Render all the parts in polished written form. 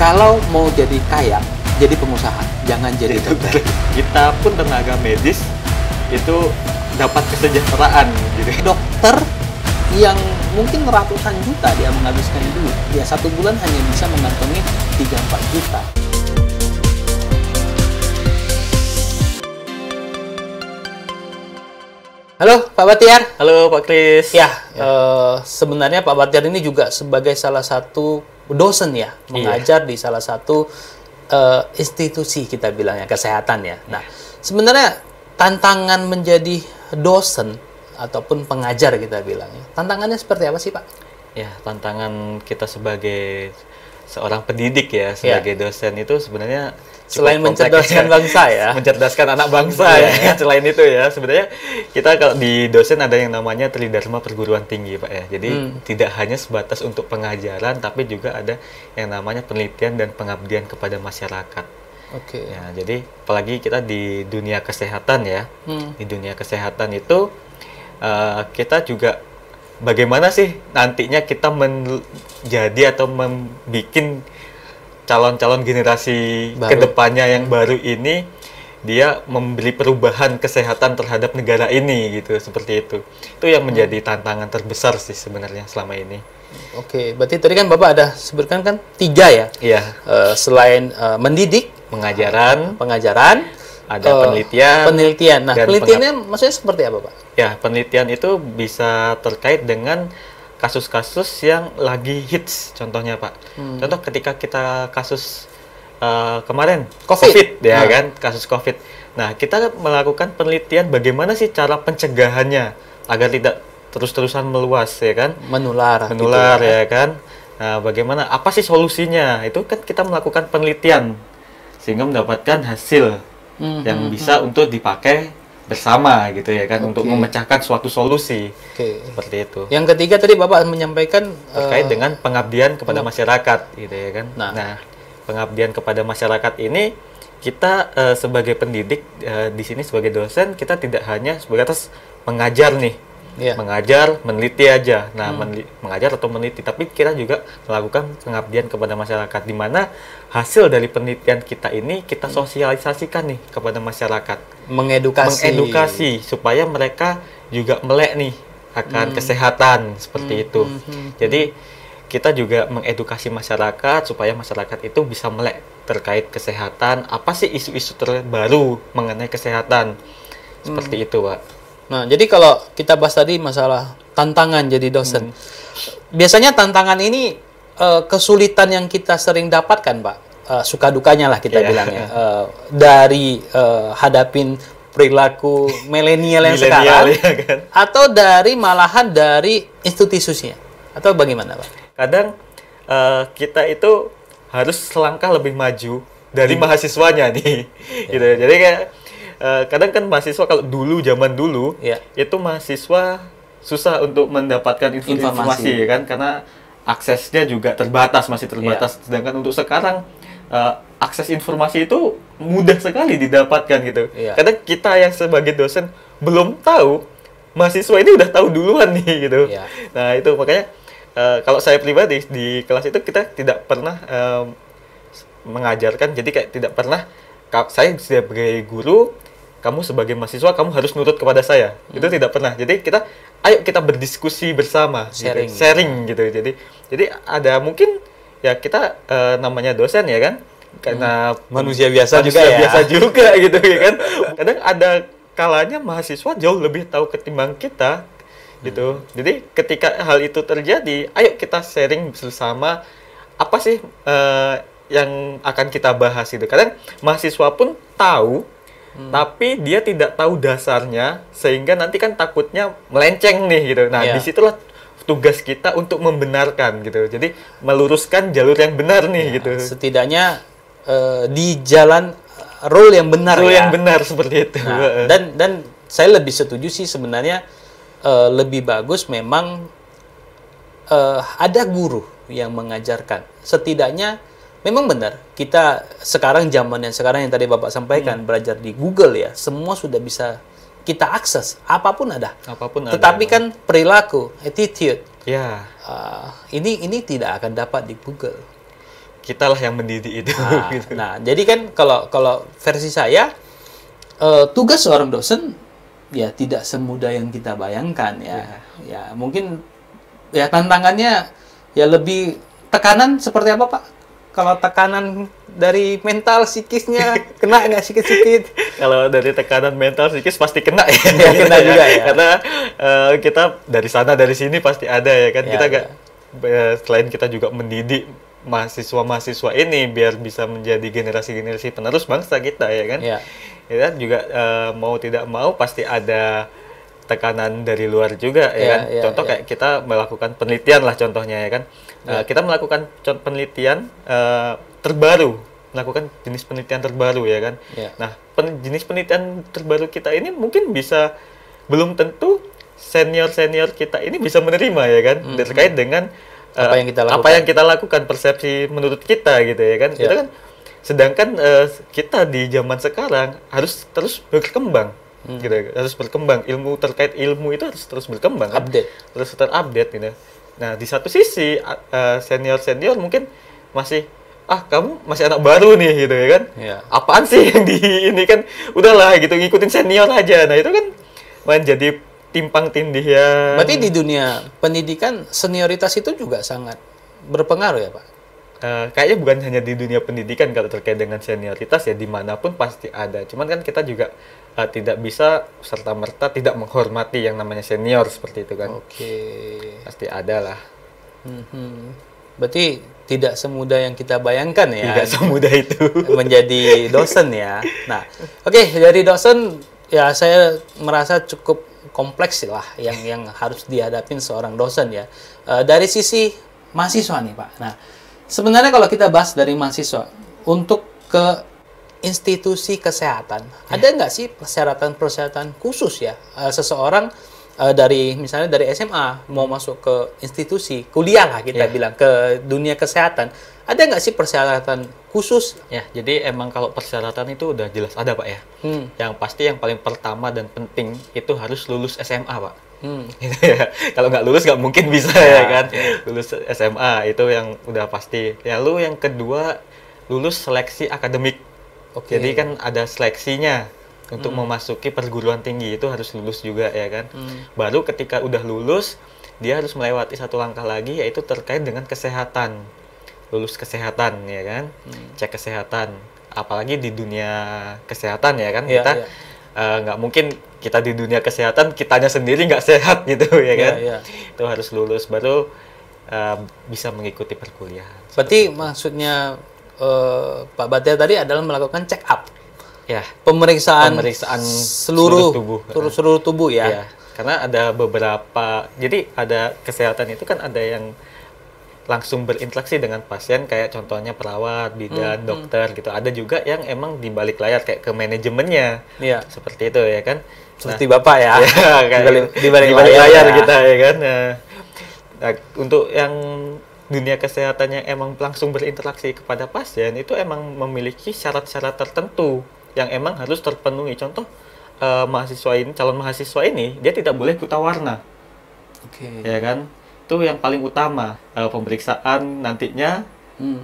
Kalau mau jadi kaya, jadi pengusaha, jangan jadi dokter. Kita pun tenaga medis itu dapat kesejahteraan gitu. Dokter yang mungkin ratusan juta dia menghabiskan duit, dia 1 bulan hanya bisa mengantongi 3-4 juta. Halo Pak Batiar. Halo Pak Kris. Ya, sebenarnya Pak Batiar ini juga sebagai salah satu dosen ya, mengajar di salah satu institusi kita bilangnya kesehatan ya. Nah, sebenarnya tantangan menjadi dosen ataupun pengajar kita bilangnya, tantangannya seperti apa sih Pak? Ya, tantangan kita sebagai seorang pendidik ya, sebagai dosen itu sebenarnya selain mencerdaskan bangsa ya, mencerdaskan anak bangsa ya. Selain itu ya, sebenarnya kita kalau di dosen ada yang namanya Tridharma Perguruan Tinggi Pak ya. Jadi tidak hanya sebatas untuk pengajaran, tapi juga ada yang namanya penelitian dan pengabdian kepada masyarakat. Oke. Ya, jadi apalagi kita di dunia kesehatan ya, di dunia kesehatan itu kita juga bagaimana sih nantinya kita menjadi atau membuat calon-calon generasi kedepannya yang baru ini, dia memberi perubahan kesehatan terhadap negara ini gitu, seperti itu. Itu yang menjadi tantangan terbesar sih sebenarnya selama ini. Oke, berarti tadi kan Bapak ada sebutkan kan 3 ya? Iya. Selain mendidik, pengajaran, ada penelitian. Nah, penelitiannya maksudnya seperti apa Pak? Ya, penelitian itu bisa terkait dengan kasus-kasus yang lagi hits, contohnya Pak. Contoh ketika kita kasus kemarin COVID ya kan, kasus COVID. Nah, kita melakukan penelitian bagaimana sih cara pencegahannya agar tidak terus-terusan meluas ya kan, menular gitu, ya kan. Nah, bagaimana, apa sih solusinya? Itu kan kita melakukan penelitian sehingga mendapatkan hasil yang bisa untuk dipakai bersama gitu ya kan, untuk memecahkan suatu solusi. Seperti itu. Yang ketiga tadi Bapak menyampaikan terkait dengan pengabdian kepada masyarakat gitu ya kan. Nah, pengabdian kepada masyarakat ini kita sebagai pendidik di sini sebagai dosen, kita tidak hanya sebatas mengajar nih. Mengajar, meneliti aja. Nah, mengajar atau meneliti, tapi kita juga melakukan pengabdian kepada masyarakat, di mana hasil dari penelitian kita ini kita sosialisasikan nih kepada masyarakat. Mengedukasi supaya mereka juga melek nih akan kesehatan seperti itu. Jadi kita juga mengedukasi masyarakat supaya masyarakat itu bisa melek terkait kesehatan, apa sih isu-isu terbaru mengenai kesehatan. Seperti itu, Pak. Nah, jadi kalau kita bahas tadi masalah tantangan jadi dosen, biasanya tantangan ini kesulitan yang kita sering dapatkan, Pak, suka dukanya lah kita bilangnya, dari hadapin perilaku milenial yang sekarang, ya kan? Atau dari malahan dari institusinya, atau bagaimana, Pak? Kadang kita itu harus selangkah lebih maju dari mahasiswanya nih, gitu. Jadi kayak kadang kan mahasiswa kalau zaman dulu itu mahasiswa susah untuk mendapatkan informasi ya kan, karena aksesnya juga masih terbatas. Sedangkan untuk sekarang akses informasi itu mudah sekali didapatkan gitu. Kadang kita yang sebagai dosen belum tahu, mahasiswa ini udah tahu duluan nih gitu. Nah, itu makanya kalau saya pribadi di kelas itu kita tidak pernah mengajarkan, jadi kayak tidak pernah saya sebagai guru, kamu sebagai mahasiswa, kamu harus nurut kepada saya. Itu tidak pernah. Jadi ayo kita berdiskusi bersama, sharing gitu. Jadi ada mungkin ya kita namanya dosen ya kan, karena manusia biasa juga gitu ya kan. Kadang ada kalanya mahasiswa jauh lebih tahu ketimbang kita gitu. Jadi ketika hal itu terjadi, ayo kita sharing bersama apa sih yang akan kita bahas itu. Kadang mahasiswa pun tahu, tapi dia tidak tahu dasarnya, sehingga nanti kan takutnya melenceng nih gitu. Nah, disitulah tugas kita untuk membenarkan gitu. Jadi meluruskan jalur yang benar nih gitu. Setidaknya di jalan rule yang benar. Yang benar seperti itu. Nah, dan saya lebih setuju sih sebenarnya, lebih bagus memang ada guru yang mengajarkan. Setidaknya memang benar, kita sekarang zaman yang tadi Bapak sampaikan, belajar di Google ya, semua sudah bisa kita akses, apapun ada. Tetapi kan perilaku, attitude, ini tidak akan dapat di Google. kita lah yang mendidik itu. Nah, gitu. nah jadi kan kalau versi saya, tugas seorang dosen ya tidak semudah yang kita bayangkan ya. Ya mungkin ya tantangannya ya lebih tekanan seperti apa Pak? Kalau tekanan dari mental psikisnya kena nggak sikit-sikit? Kalau dari tekanan mental psikis pasti kena ya. Ya kena juga ya. Karena kita dari sana dari sini pasti ada ya kan. Ya, Kita nggak selain kita juga mendidik mahasiswa-mahasiswa ini biar bisa menjadi generasi-generasi penerus bangsa kita ya kan. Ya kan juga mau tidak mau pasti ada tekanan dari luar juga ya kan. Contoh kayak kita melakukan penelitian lah contohnya ya kan. Kita melakukan penelitian terbaru, melakukan jenis penelitian terbaru ya kan. Nah, jenis penelitian terbaru kita ini mungkin bisa belum tentu senior kita ini bisa menerima ya kan, terkait dengan apa yang kita lakukan, persepsi menurut kita gitu ya kan. Itu kan sedangkan kita di zaman sekarang harus terus berkembang. Gitu, harus berkembang, terkait ilmu itu harus terus berkembang, update, terus terupdate gitu. Nah di satu sisi senior mungkin masih kamu masih anak baru nih gitu ya kan, apaan sih yang di ini kan, udahlah gitu ngikutin senior aja. Nah itu kan menjadi timpang tindih ya. Berarti di dunia pendidikan senioritas itu juga sangat berpengaruh ya Pak? Kayaknya bukan hanya di dunia pendidikan kalau terkait dengan senioritas ya, dimanapun pasti ada. Cuman kan kita juga tidak bisa serta-merta tidak menghormati yang namanya senior seperti itu kan. Pasti ada lah. Berarti tidak semudah yang kita bayangkan ya. Tidak semudah itu. Menjadi dosen ya. Nah, dari dosen ya saya merasa cukup kompleks lah yang harus dihadapin seorang dosen ya. Dari sisi mahasiswa nih Pak. Nah, sebenarnya kalau kita bahas dari mahasiswa untuk ke institusi kesehatan, ada nggak sih persyaratan khusus ya seseorang misalnya dari SMA mau masuk ke institusi kuliah lah kita bilang ke dunia kesehatan, ada nggak sih persyaratan khusus? Ya, jadi emang kalau persyaratan itu udah jelas ada Pak ya. Yang pasti yang paling pertama dan penting itu harus lulus SMA Pak. Gitu ya. Kalau nggak lulus nggak mungkin bisa ya kan. Lulus SMA itu yang udah pasti. Lalu yang kedua lulus seleksi akademik. Jadi kan ada seleksinya untuk memasuki perguruan tinggi, itu harus lulus juga ya kan. Baru ketika udah lulus dia harus melewati satu langkah lagi, yaitu terkait dengan kesehatan. Lulus kesehatan ya kan, cek kesehatan. Apalagi di dunia kesehatan ya kan, kita nggak mungkin kita di dunia kesehatan kitanya sendiri nggak sehat gitu ya kan. Itu harus lulus baru bisa mengikuti perkuliahan. Berarti maksudnya Pak Batia tadi adalah melakukan check up, pemeriksaan seluruh tubuh ya. Karena ada beberapa, jadi ada kesehatan itu kan ada yang langsung berinteraksi dengan pasien, kayak contohnya perawat, bidan, dokter gitu. Ada juga yang emang di balik layar kayak ke manajemennya, seperti itu ya kan. Seperti Bapak ya, di balik layar kita ya kan. Nah, untuk yang dunia kesehatan yang emang langsung berinteraksi kepada pasien itu emang memiliki syarat-syarat tertentu yang emang harus terpenuhi. Contoh calon mahasiswa ini dia tidak boleh buta warna, ya kan? Itu yang paling utama. Pemeriksaan nantinya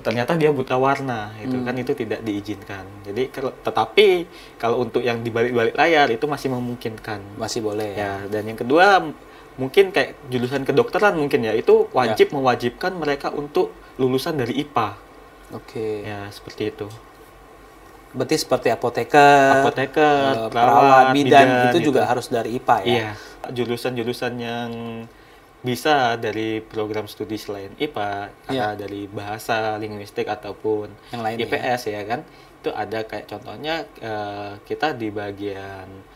ternyata dia buta warna, itu kan itu tidak diizinkan. Jadi tetapi kalau untuk yang di balik layar itu masih memungkinkan, masih boleh ya. Dan yang kedua mungkin kayak jurusan kedokteran mungkin ya, itu mewajibkan mereka untuk lulusan dari IPA. Ya, seperti itu. Berarti seperti apoteker, perawat, bidan itu gitu juga harus dari IPA ya? Iya. Jurusan-jurusan yang bisa dari program studi selain IPA, ada dari bahasa, linguistik ataupun yang lain IPS ya kan. Itu ada kayak contohnya kita di bagian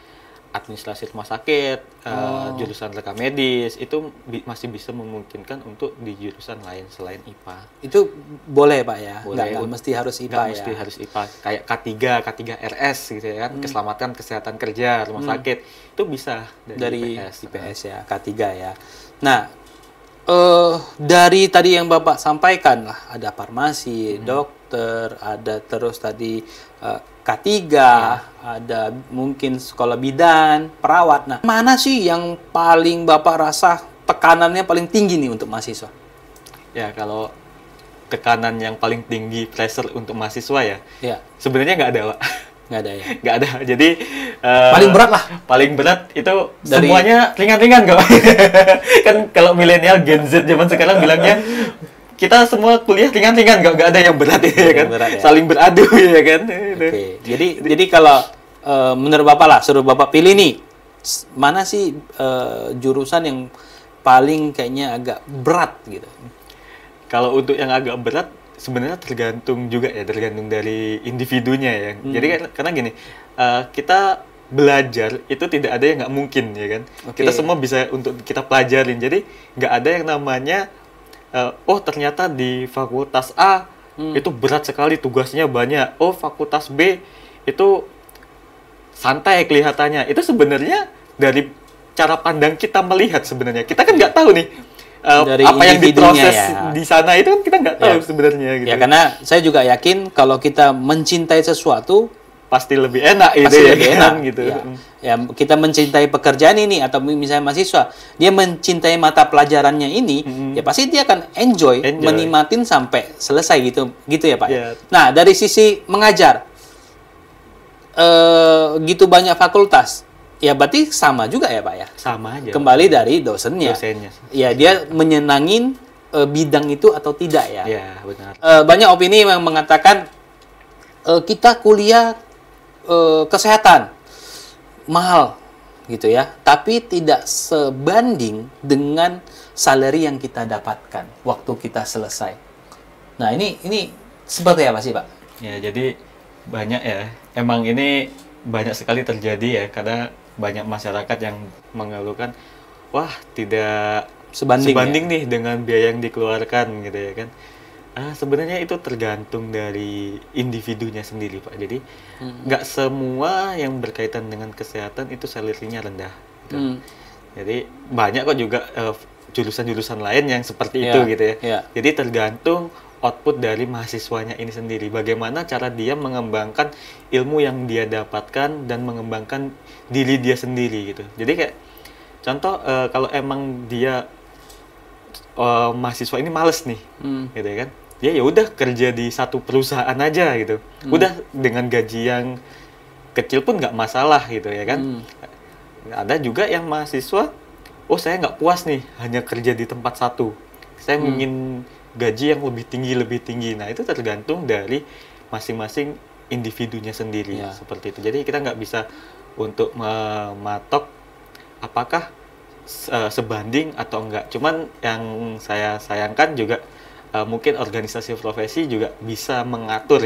administrasi rumah sakit, jurusan rekam medis, itu masih bisa memungkinkan untuk di jurusan lain selain IPA. Itu boleh Pak ya? Boleh. Nggak mesti harus IPA nggak mesti harus IPA. Kayak K3 RS gitu ya kan, keselamatan kesehatan kerja rumah sakit, itu bisa dari IPS ya, K3 ya. Nah, dari tadi yang Bapak sampaikan lah, ada farmasi, dokter, ada terus tadi K3, ada mungkin sekolah bidan, perawat. Nah, mana sih yang paling Bapak rasa tekanannya paling tinggi nih untuk mahasiswa? Ya, kalau tekanan yang paling tinggi pressure untuk mahasiswa ya. Ya. Sebenarnya nggak ada, Pak. Nggak ada ya. Nggak ada. Jadi paling berat lah. Paling berat itu Dari... semuanya ringan-ringan kok. Kan kalau milenial Gen Z zaman sekarang bilangnya kita semua kuliah ringan-ringan, nggak ada yang berat ya kan. Berat, ya. Saling beradu ya kan. Oke. Jadi kalau menurut Bapak lah, suruh Bapak pilih nih, mana sih jurusan yang paling kayaknya agak berat gitu? Kalau untuk yang agak berat sebenarnya tergantung juga ya, tergantung dari individunya ya. Jadi karena gini, kita belajar itu tidak ada yang nggak mungkin ya kan. Kita semua bisa untuk kita pelajarin. Jadi nggak ada yang namanya oh ternyata di fakultas A itu berat sekali tugasnya banyak. Oh fakultas B itu santai kelihatannya. Itu sebenarnya dari cara pandang kita melihat sebenarnya. Kita kan nggak tahu nih dari apa yang diproses ya. Di sana itu kan kita nggak tahu sebenarnya gitu. Ya karena saya juga yakin kalau kita mencintai sesuatu pasti lebih enak gitu pasti ya lebih kan? enak Gitu. Ya kita mencintai pekerjaan ini atau misalnya mahasiswa dia mencintai mata pelajarannya ini ya pasti dia akan enjoy. Menikmatin sampai selesai gitu ya Pak. Yeah. Nah dari sisi mengajar gitu banyak fakultas. Ya berarti sama juga ya Pak ya? Sama aja. Kembali dari dosennya. Ya dia menyenangin bidang itu atau tidak ya? Ya benar. Banyak opini yang mengatakan kita kuliah kesehatan mahal gitu ya, tapi tidak sebanding dengan salary yang kita dapatkan waktu kita selesai. Nah ini seperti apa sih Pak? Ya jadi banyak ya. Emang ini banyak sekali terjadi ya karena banyak masyarakat yang mengeluhkan, wah tidak sebanding nih dengan biaya yang dikeluarkan gitu ya kan. Sebenarnya itu tergantung dari individunya sendiri Pak. Jadi nggak semua yang berkaitan dengan kesehatan itu salary-nya rendah. Gitu. Jadi banyak kok juga jurusan-jurusan lain yang seperti itu gitu ya. Jadi tergantung output dari mahasiswanya ini sendiri. Bagaimana cara dia mengembangkan ilmu yang dia dapatkan dan mengembangkan diri dia sendiri gitu. Jadi kayak contoh kalau emang dia mahasiswa ini males nih, gitu ya kan? Ya udah kerja di satu perusahaan aja gitu. Udah dengan gaji yang kecil pun nggak masalah gitu ya kan? Ada juga yang mahasiswa, oh saya nggak puas nih hanya kerja di tempat satu. Saya ingin gaji yang lebih tinggi. Nah itu tergantung dari masing-masing individunya sendiri seperti itu. Jadi kita nggak bisa untuk mematok apakah sebanding atau enggak. Cuman yang saya sayangkan juga mungkin organisasi profesi juga bisa mengatur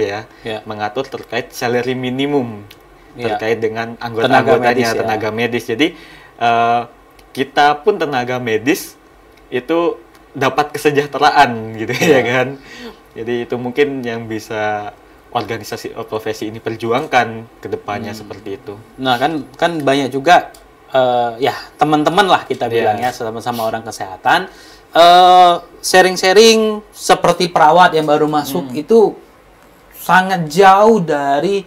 mengatur terkait salary minimum terkait dengan anggota-anggotanya tenaga medis. Jadi kita pun tenaga medis itu dapat kesejahteraan gitu ya kan. Jadi itu mungkin yang bisa organisasi profesi ini perjuangkan ke depannya seperti itu. Nah, kan banyak juga ya teman-teman lah kita bilang ya sama-sama orang kesehatan sharing-sharing seperti perawat yang baru masuk itu sangat jauh dari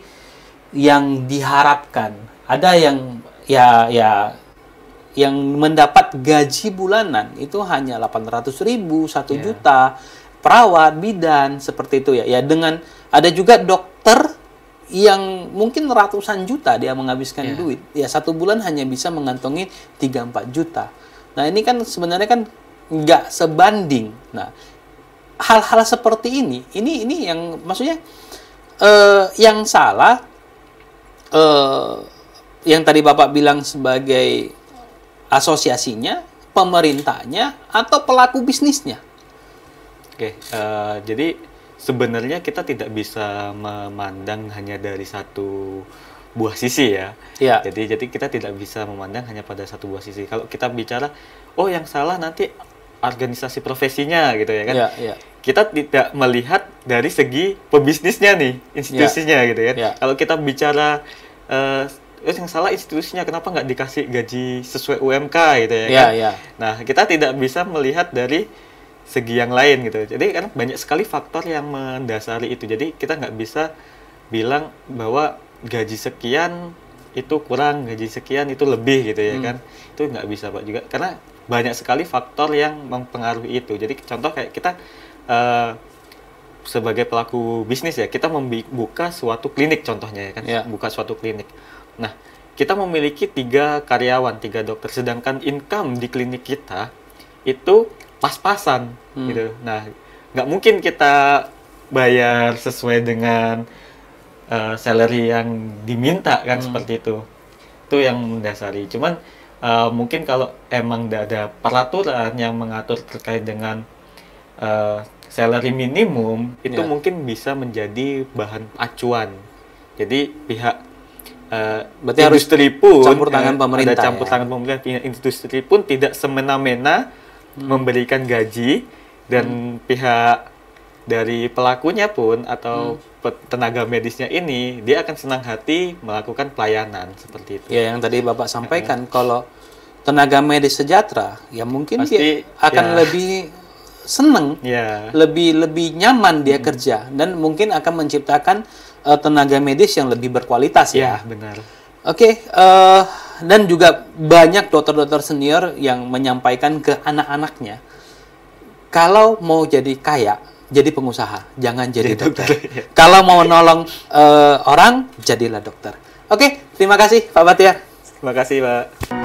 yang diharapkan. Ada yang yang mendapat gaji bulanan itu hanya 800.000, 1 juta, perawat, bidan, seperti itu ya. Ya dengan ada juga dokter yang mungkin ratusan juta dia menghabiskan duit. Ya 1 bulan hanya bisa mengantongi 3-4 juta. Nah ini kan sebenarnya kan nggak sebanding. Nah hal-hal seperti ini yang maksudnya yang salah yang tadi Bapak bilang sebagai asosiasinya, pemerintahnya, atau pelaku bisnisnya. Oke, jadi sebenarnya kita tidak bisa memandang hanya dari satu buah sisi ya. Jadi kita tidak bisa memandang hanya pada satu buah sisi. Kalau kita bicara, oh yang salah nanti organisasi profesinya gitu ya kan. Kita tidak melihat dari segi pebisnisnya nih, institusinya gitu kan. Kalau kita bicara yang salah institusinya, kenapa nggak dikasih gaji sesuai UMK gitu ya kan? Nah, kita tidak bisa melihat dari segi yang lain gitu. Jadi kan banyak sekali faktor yang mendasari itu. Jadi kita nggak bisa bilang bahwa gaji sekian itu kurang, gaji sekian itu lebih gitu ya kan? Itu nggak bisa Pak juga. Karena banyak sekali faktor yang mempengaruhi itu. Jadi contoh kayak kita sebagai pelaku bisnis ya, kita membuka suatu klinik contohnya ya kan, buka suatu klinik. Nah, kita memiliki 3 karyawan, 3 dokter, sedangkan income di klinik kita itu pas-pasan gitu. Nah, nggak mungkin kita bayar sesuai dengan salary yang diminta kan, seperti itu. Itu yang mendasari. Cuman mungkin kalau emang ada peraturan yang mengatur terkait dengan salary minimum, itu mungkin bisa menjadi bahan acuan. Jadi pihak berarti industri pun campur tangan pemerintah. Ada campur tangan pemerintah. Industri pun tidak semena-mena memberikan gaji, dan pihak dari pelakunya pun atau tenaga medisnya ini, dia akan senang hati melakukan pelayanan seperti itu. Ya, yang tadi Bapak sampaikan, kalau tenaga medis sejahtera, ya mungkin pasti, dia akan lebih senang, lebih nyaman dia kerja, dan mungkin akan menciptakan tenaga medis yang lebih berkualitas ya. Benar. Oke, dan juga banyak dokter-dokter senior yang menyampaikan ke anak-anaknya, kalau mau jadi kaya, jadi pengusaha, jangan jadi dokter. Kalau mau nolong orang, jadilah dokter. Oke, terima kasih Pak Batiar. Terima kasih Pak.